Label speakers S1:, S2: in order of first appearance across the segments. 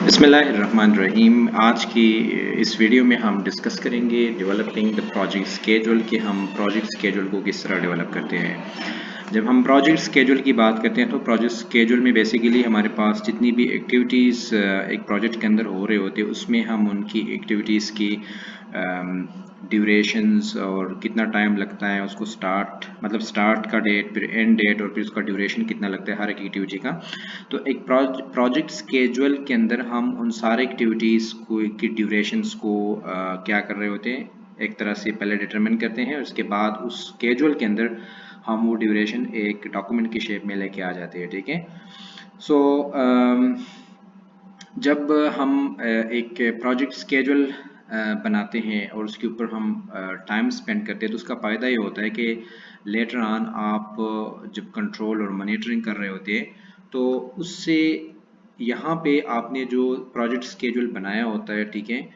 S1: बिस्मिल्लाहिर्रहमानिर्रहीम। आज की इस वीडियो में हम डिस्कस करेंगे डेवलपिंग द प्रोजेक्ट स्केड्यूल कि हम प्रोजेक्ट स्केड्यूल को किस तरह डेवलप करते हैं। जब हम प्रोजेक्ट स्केड्यूल की बात करते हैं तो प्रोजेक्ट स्केड्यूल में बेसिकली हमारे पास जितनी भी एक्टिविटीज़ एक प्रोजेक्ट के अंदर हो रहे होते हैं उसमें हम उनकी एक्टिविटीज़ की ड्यूरेशंस और कितना टाइम लगता है उसको स्टार्ट का डेट, फिर एंड डेट और फिर उसका ड्यूरेशन कितना लगता है हर एक एक्टिविटी का। तो एक प्रोजेक्ट स्केड्यूल के अंदर हम उन सारे एक्टिविटीज़ को की ड्यूरेशंस को क्या कर रहे होते हैं, एक तरह से पहले डिटरमिन करते हैं। उसके बाद उस स्केड्यूल के अंदर हम वो ड्यूरेशन एक डॉक्यूमेंट की शेप में लेके आ जाते हैं। ठीक है। सो जब हम एक प्रोजेक्ट स्केड्यूल बनाते हैं और उसके ऊपर हम टाइम स्पेंड करते हैं तो उसका फ़ायदा ये होता है कि लेटर ऑन आप जब कंट्रोल और मॉनिटरिंग कर रहे होते हैं तो उससे यहाँ पे आपने जो प्रोजेक्ट स्केड्यूल बनाया होता है, ठीक है,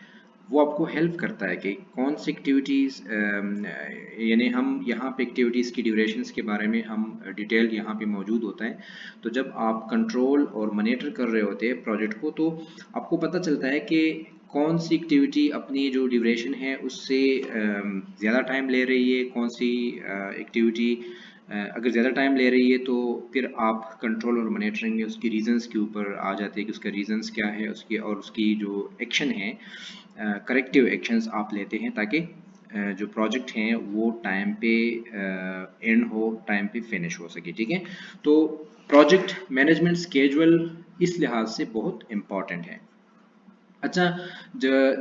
S1: वो आपको हेल्प करता है कि कौन सी एक्टिविटीज़, यानी हम यहाँ पे एक्टिविटीज़ की ड्यूरेशंस के बारे में हम डिटेल यहाँ पे मौजूद होता है। तो जब आप कंट्रोल और मॉनिटर कर रहे होते हैं प्रोजेक्ट को तो आपको पता चलता है कि कौन सी एक्टिविटी अपनी जो ड्यूरेशन है उससे ज़्यादा टाइम ले रही है, कौन सी एक्टिविटी अगर ज़्यादा टाइम ले रही है तो फिर आप कंट्रोल और मॉनिटरिंग में उसकी रीजंस के ऊपर आ जाते हैं कि उसका रीजंस क्या है उसकी, और उसकी जो एक्शन है, करेक्टिव एक्शंस आप लेते हैं ताकि जो प्रोजेक्ट हैं वो टाइम पे एंड हो, टाइम पे फिनिश हो सके। ठीक है। तो प्रोजेक्ट मैनेजमेंट स्केड्यूल इस लिहाज से बहुत इम्पॉर्टेंट है। अच्छा,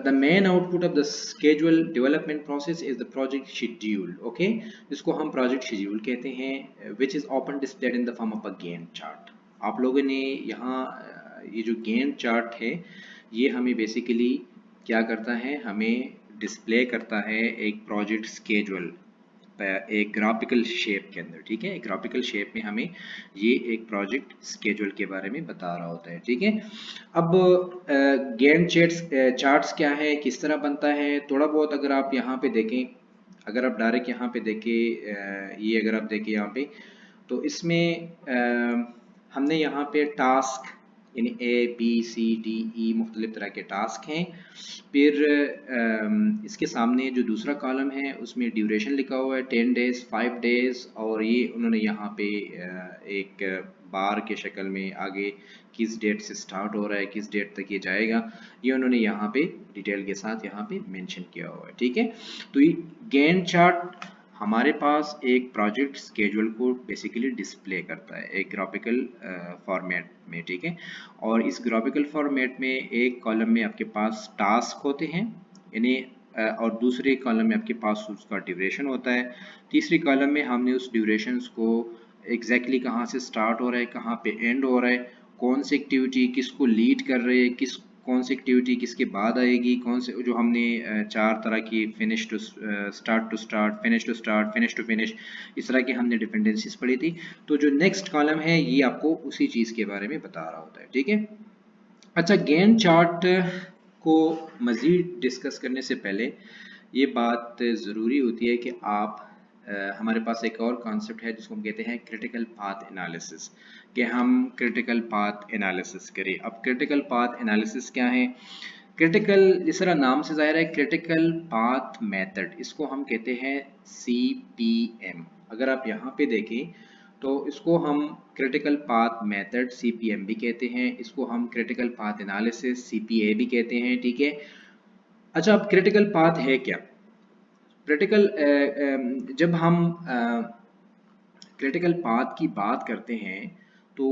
S1: the main output of the schedule development process is the project schedule. Okay, इसको हम project schedule कहते हैं, which is often displayed in the form of a Gantt chart. आप लोगों ने यहाँ ये जो Gantt chart है ये हमें बेसिकली क्या करता है, हमें डिस्प्ले करता है एक प्रोजेक्ट स्केड्यूल एक ग्राफिकल शेप के अंदर। ठीक है, एक ग्राफिकल शेप में हमें ये एक प्रोजेक्ट स्केड्यूल के बारे में बता रहा होता है। ठीक है। अब गैंट चार्ट्स क्या है, किस तरह बनता है, थोड़ा बहुत अगर आप यहाँ पे देखें, अगर आप डायरेक्ट यहाँ पे देखें, ये अगर आप देखें यहाँ पे तो इसमें हमने यहाँ पे टास्क यानी ABCDE मुख्तलिफ तरह के टास्क हैं। फिर इसके सामने जो दूसरा कॉलम है उसमें ड्यूरेशन लिखा हुआ है 10 डेज, 5 डेज, और ये उन्होंने यहाँ पे एक बार के शक्ल में आगे किस डेट से स्टार्ट हो रहा है, किस डेट तक ये जाएगा, ये उन्होंने यहाँ पे डिटेल के साथ यहाँ पे मेंशन किया हुआ है। ठीक है। तो ये गैंट चार्ट हमारे पास एक प्रोजेक्ट स्केड्यूल को बेसिकली डिस्प्ले करता है एक ग्राफिकल फॉर्मेट में। ठीक है। और इस ग्राफिकल फॉर्मेट में एक कॉलम में आपके पास टास्क होते हैं, यानी और दूसरे कॉलम में आपके पास उसका ड्यूरेशन होता है। तीसरी कॉलम में हमने उस ड्यूरेशंस को एग्जैक्टली कहाँ से स्टार्ट हो रहा है, कहाँ पे एंड हो रहा है, कौन सी एक्टिविटी किसको लीड कर रही है, कौन सी एक्टिविटी किसके बाद आएगी, कौन से जो हमने चार तरह की finish to start to start, finish to start, finish to finish, इस तरह की हमने डिपेंडेंसीज पढ़ी थी। तो जो नेक्स्ट कॉलम है ये आपको उसी चीज़ के बारे में बता रहा होता है। ठीक है। अच्छा, गैंट चार्ट को मज़ीद डिस्कस करने से पहले ये बात ज़रूरी होती है कि आप हमारे पास एक और कॉन्सेप्ट है जिसको हम कहते हैं क्रिटिकल पाथ एनालिसिस, कि हम क्रिटिकल पाथ एनालिसिस करें। अब क्रिटिकल पाथ एनालिसिस क्या है? क्रिटिकल, जिस तरह नाम से ज़ाहिर है, क्रिटिकल पाथ मेथड, इसको हम कहते हैं CPM। अगर आप यहाँ पे देखें तो इसको हम क्रिटिकल पाथ मेथड CPM भी कहते हैं, इसको हम क्रिटिकल पाथ एनालिसिस CPA भी कहते हैं। ठीक है। अच्छा, अब क्रिटिकल पाथ है क्या? क्रिटिकल जब हम क्रिटिकल पाथ की बात करते हैं तो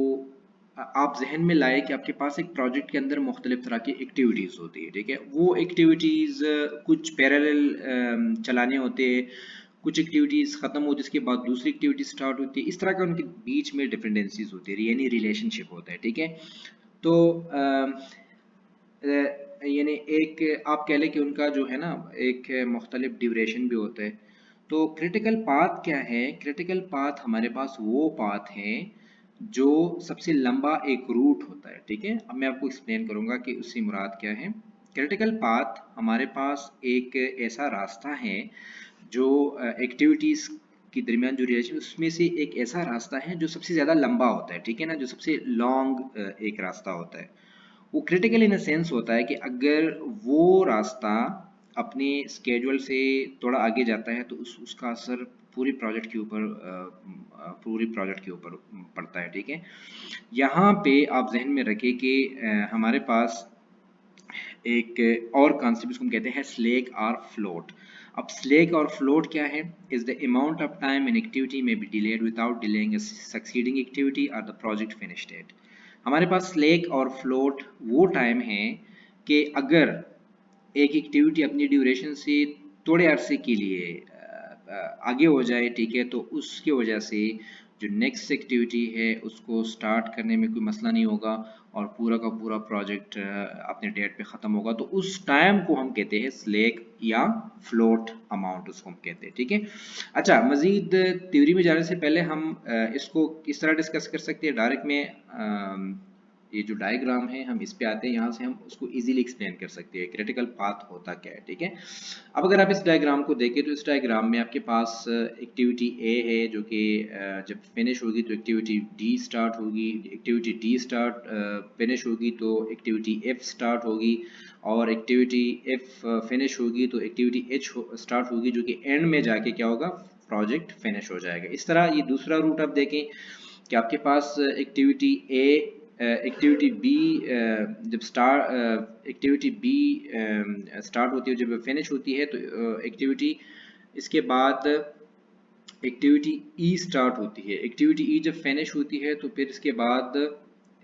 S1: आप जहन में लाए कि आपके पास एक प्रोजेक्ट के अंदर मुख्तलिफ तरह की एक्टिविटीज़ होती है। ठीक है। वो एक्टिविटीज़ कुछ पैरेलल चलाने होते हैं, कुछ एक्टिविटीज़ ख़त्म होती है, इसके बाद दूसरी एक्टिविटी स्टार्ट होती है, इस तरह का उनके बीच में डिपेंडेंसीज होती है, यानी रिलेशनशिप होता है। ठीक है। तो यानी एक आप कह लें कि उनका जो है ना एक मुख्तलिफ ड्यूरेशन भी होता है। तो क्रिटिकल पाथ क्या है? क्रिटिकल पाथ हमारे पास वो पाथ है जो सबसे लंबा एक रूट होता है। ठीक है। अब मैं आपको एक्सप्लेन करूंगा कि उससे मुराद क्या है। क्रिटिकल पाथ हमारे पास एक ऐसा रास्ता है जो एक्टिविटीज़ के दरमियान जो रिलेशन, उसमें से एक ऐसा रास्ता है जो सबसे ज़्यादा लंबा होता है। ठीक है ना, जो सबसे लॉन्ग एक रास्ता होता है वो क्रिटिकल इन द सेंस होता है कि अगर वो रास्ता अपने स्केड्यूल से थोड़ा आगे जाता है तो उसका असर पूरी प्रोजेक्ट के ऊपर पड़ता है, ठीक है। यहाँ पे आप जहन में रखें कि हमारे पास एक और कॉन्सेप्ट इसको हम कहते हैं स्लेक और फ्लोट। अब स्लेक और फ्लोट क्या है? Is the amount of time an activity में be delayed without delaying succeeding activity और द प्रोजेक्ट फिनिश डेट। हमारे पास स्लेक और फ्लोट वो टाइम है कि अगर एक एक्टिविटी अपनी ड्यूरेशन से थोड़े अरसे के लिए आगे हो जाए, ठीक है, तो उसकी वजह से जो नेक्स्ट एक्टिविटी है उसको स्टार्ट करने में कोई मसला नहीं होगा और पूरा का पूरा प्रोजेक्ट अपने डेट पे ख़त्म होगा, तो उस टाइम को हम कहते हैं स्लेक या फ्लोट अमाउंट, उसको हम कहते हैं, ठीक है। अच्छा, मज़ीद थ्योरी में जाने से पहले हम इसको किस तरह डिस्कस कर सकते हैं डायरेक्ट में। ये जो डायग्राम है हम इस पे आते हैं, यहाँ से हम उसको इजीली एक्सप्लेन कर सकते हैं क्रिटिकल पाथ होता क्या है, ठीक है। अब अगर आप इस डायग्राम को देखें तो इस डायग्राम में आपके पास एक्टिविटी ए है जो कि जब फिनिश होगी तो एक्टिविटी डी स्टार्ट होगी, एक्टिविटी डी स्टार्ट फिनिश होगी तो एक्टिविटी एफ स्टार्ट होगी, और एक्टिविटी एफ फिनिश होगी तो एक्टिविटी एच स्टार्ट होगी, जो कि एंड में जाके क्या होगा, प्रोजेक्ट फिनिश हो जाएगा। इस तरह ये दूसरा रूट आप देखें कि आपके पास एक्टिविटी ए एक्टिविटी बी जब एक्टिविटी बी स्टार्ट होती है, जब फिनिश होती है तो एक्टिविटी इसके बाद एक्टिविटी ई स्टार्ट होती है। एक्टिविटी ई जब फिनिश होती है तो फिर इसके बाद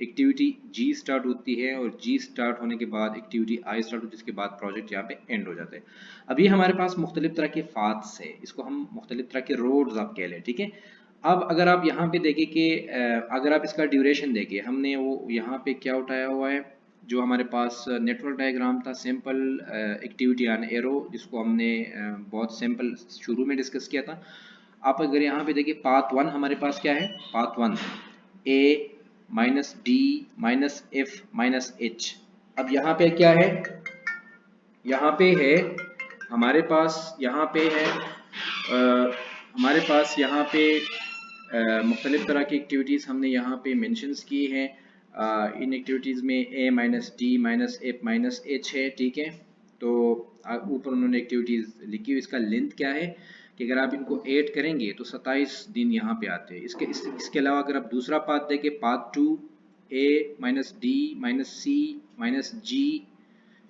S1: एक्टिविटी जी स्टार्ट होती है, और जी स्टार्ट होने के बाद एक्टिविटी आई स्टार्ट होती है, जिसके बाद प्रोजेक्ट यहाँ पे एंड हो जाता है। अभी हमारे पास मुख्तलिफ तरह के फाथ्स है, इसको हम मुख्तलिफ तरह के रोड्स आप कह लें, ठीक है। अब अगर आप यहाँ पे देखें कि अगर आप इसका ड्यूरेशन देखें, हमने वो यहाँ पे क्या उठाया हुआ है, जो हमारे पास नेटवर्क डायग्राम था, सिंपल एक्टिविटी ऑन एरो, जिसको हमने बहुत सिंपल शुरू में डिस्कस किया था। आप अगर यहाँ पे देखिए पाथ वन हमारे पास क्या है, path one A minus D minus F minus H. अब यहाँ पे क्या है, यहाँ पे है हमारे पास, यहाँ पे है हमारे पास यहाँ पे मुख्तलिफ तरह की एक्टिविटीज़ हमने यहाँ पे मेंशंस की हैं। इन एक्टिविटीज़ में A minus D minus F minus H है, ठीक है। तो ऊपर उन्होंने एक्टिविटीज़ लिखी हुई, इसका लेंथ क्या है कि अगर आप इनको ऐड करेंगे तो 27 दिन यहाँ पे आते हैं। इसके अलावा अगर आप दूसरा पाथ देखें, path two A minus D minus C minus G,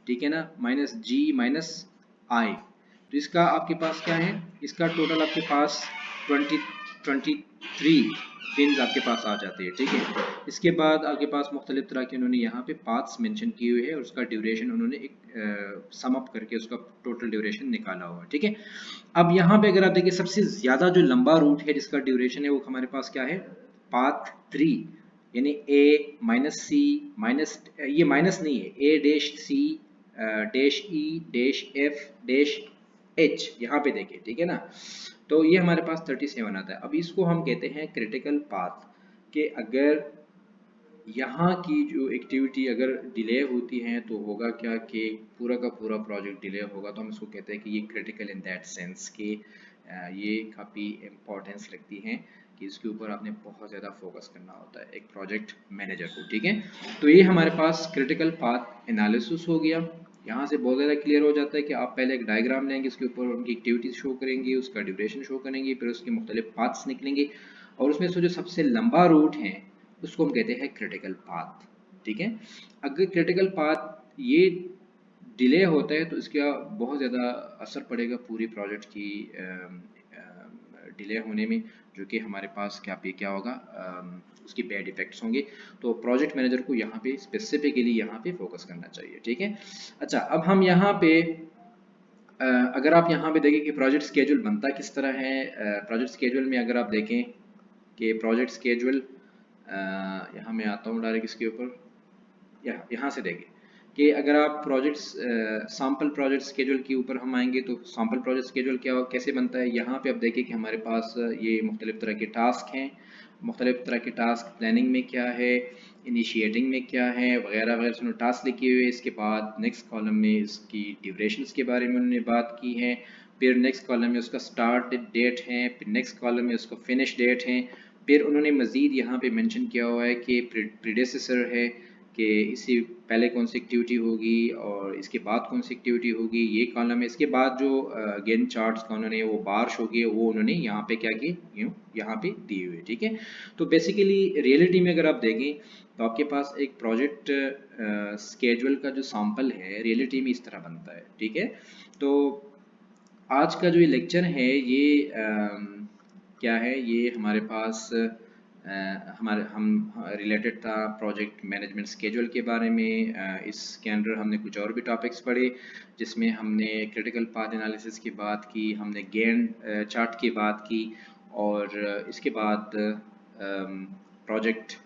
S1: ठीक है ना, माइनस जी माइनस आई, तो इसका आपके पास क्या है, इसका टोटल आपके पास 23 पिन्स आपके पास आ जाते हैं, ठीक है। इसके बाद आपके पास मुख्तलिफ तरह के उन्होंने यहाँ पे पाथ्स मेंशन किए हुए हैं, और उसका ड्यूरेशन उन्होंने एक सम अप करके उसका टोटल ड्यूरेशन निकाला हुआ है, ठीक है। अब यहाँ पे अगर आप देखिए सबसे ज़्यादा जो लंबा रूट है जिसका ड्यूरेशन है वो हमारे पास क्या है, पाथ 3, यानी ए माइनस सी माइनस, ये माइनस नहीं है, A dash C dash E dash F dash H, यहाँ पे देखिए, ठीक है ना। तो ये हमारे पास 37 आता है। अब इसको हम कहते हैं क्रिटिकल पाथ, कि अगर यहाँ की जो एक्टिविटी अगर डिले होती है तो होगा क्या कि पूरा का पूरा प्रोजेक्ट डिले होगा, तो हम इसको कहते हैं कि ये क्रिटिकल इन दैट सेंस कि ये काफ़ी इम्पोर्टेंस रखती हैं कि इसके ऊपर आपने बहुत ज़्यादा फोकस करना होता है एक प्रोजेक्ट मैनेजर को, ठीक है। तो ये हमारे पास क्रिटिकल पाथ एनालिसिस हो गया। यहाँ से बहुत ज़्यादा क्लियर हो जाता है कि आप पहले एक डायग्राम लेंगे, इसके ऊपर उनकी एक्टिविटीज़ शो करेंगे, उसका ड्यूरेशन शो करेंगे, फिर उसके मुख्तलिफ पाथ्स निकलेंगे, और उसमें से जो सबसे लंबा रूट है उसको हम कहते हैं क्रिटिकल पाथ, ठीक है। अगर क्रिटिकल पाथ ये डिले होता है तो इसका बहुत ज़्यादा असर पड़ेगा पूरी प्रोजेक्ट की डिले होने में, जो कि हमारे पास क्या होगा, उसकी बैड इफेक्ट्स होंगे। तो प्रोजेक्ट मैनेजर को यहाँ पे स्पेसिफिकली यहाँ पे फोकस करना चाहिए, ठीक है। अच्छा, अब हम यहाँ पे अगर आप यहाँ पे देखें कि प्रोजेक्ट स्केड्यूल बनता किस तरह है, प्रोजेक्ट स्केड्यूल में अगर आप देखें कि प्रोजेक्ट स्केड्यूल, यहाँ मैं आता हूँ डायरेक्ट इसके ऊपर, यहाँ से देखें कि अगर आप प्रोजेक्ट्स सैम्पल प्रोजेक्ट स्केड्यूल के ऊपर हम आएंगे तो सैम्पल प्रोजेक्ट स्केड्यूल कैसे बनता है। यहाँ पे आप देखें कि हमारे पास ये मुख्तलिफ तरह के टास्क हैं, मुख्तलिफ तरह के टास्क प्लानिंग में क्या है, इनिशिएटिंग में क्या है, वगैरह वगैरह सुनो टास्क लिखे हुए। इसके बाद नेक्स्ट कॉलम में इसकी ड्यूरेशंस के बारे में उन्होंने बात की है, फिर नेक्स्ट कॉलम में उसका स्टार्ट डेट है, फिर नेक्स्ट कॉलम में उसका फिनिश डेट है, फिर उन्होंने मज़ीद यहाँ पे मेंशन किया हुआ है कि प्रीडेसेसर है कि इससे पहले कौन सी एक्टिविटी होगी और इसके बाद कौन सी एक्टिविटी होगी, ये कॉलम है। इसके बाद जो गेन चार्ट्स का उन्होंने वो बार शो किए वो उन्होंने यहाँ पे क्या किए, यूँ यहाँ पे दिए हुए, ठीक है। तो बेसिकली रियलिटी में अगर आप देखें तो आपके पास एक प्रोजेक्ट स्केड्यूल का जो सैंपल है रियलिटी में इस तरह बनता है, ठीक है। तो आज का जो ये लेक्चर है ये क्या है, ये हमारे पास हमारे हम रिलेटेड था प्रोजेक्ट मैनेजमेंट स्केड्यूल के बारे में। इसके अंदर हमने कुछ और भी टॉपिक्स पढ़े जिसमें हमने क्रिटिकल पाथ एनालिसिस की बात की, हमने गैंट चार्ट की बात की, और इसके बाद प्रोजेक्ट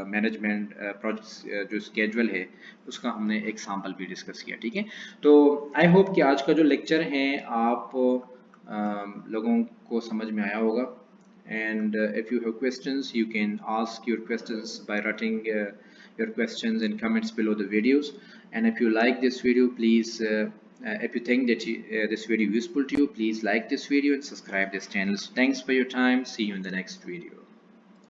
S1: मैनेजमेंट प्रोजेक्ट जो स्केड्यूल है उसका हमने एक सैंपल भी डिस्कस किया, ठीक है। तो आई होप कि आज का जो लेक्चर है आप लोगों को समझ में आया होगा। And if you have questions, you can ask your questions by writing your questions in comments below the videos. And if you like this video, please if you think that this video is useful to you, please like this video and subscribe this channel. So thanks for your time. See you in the next video.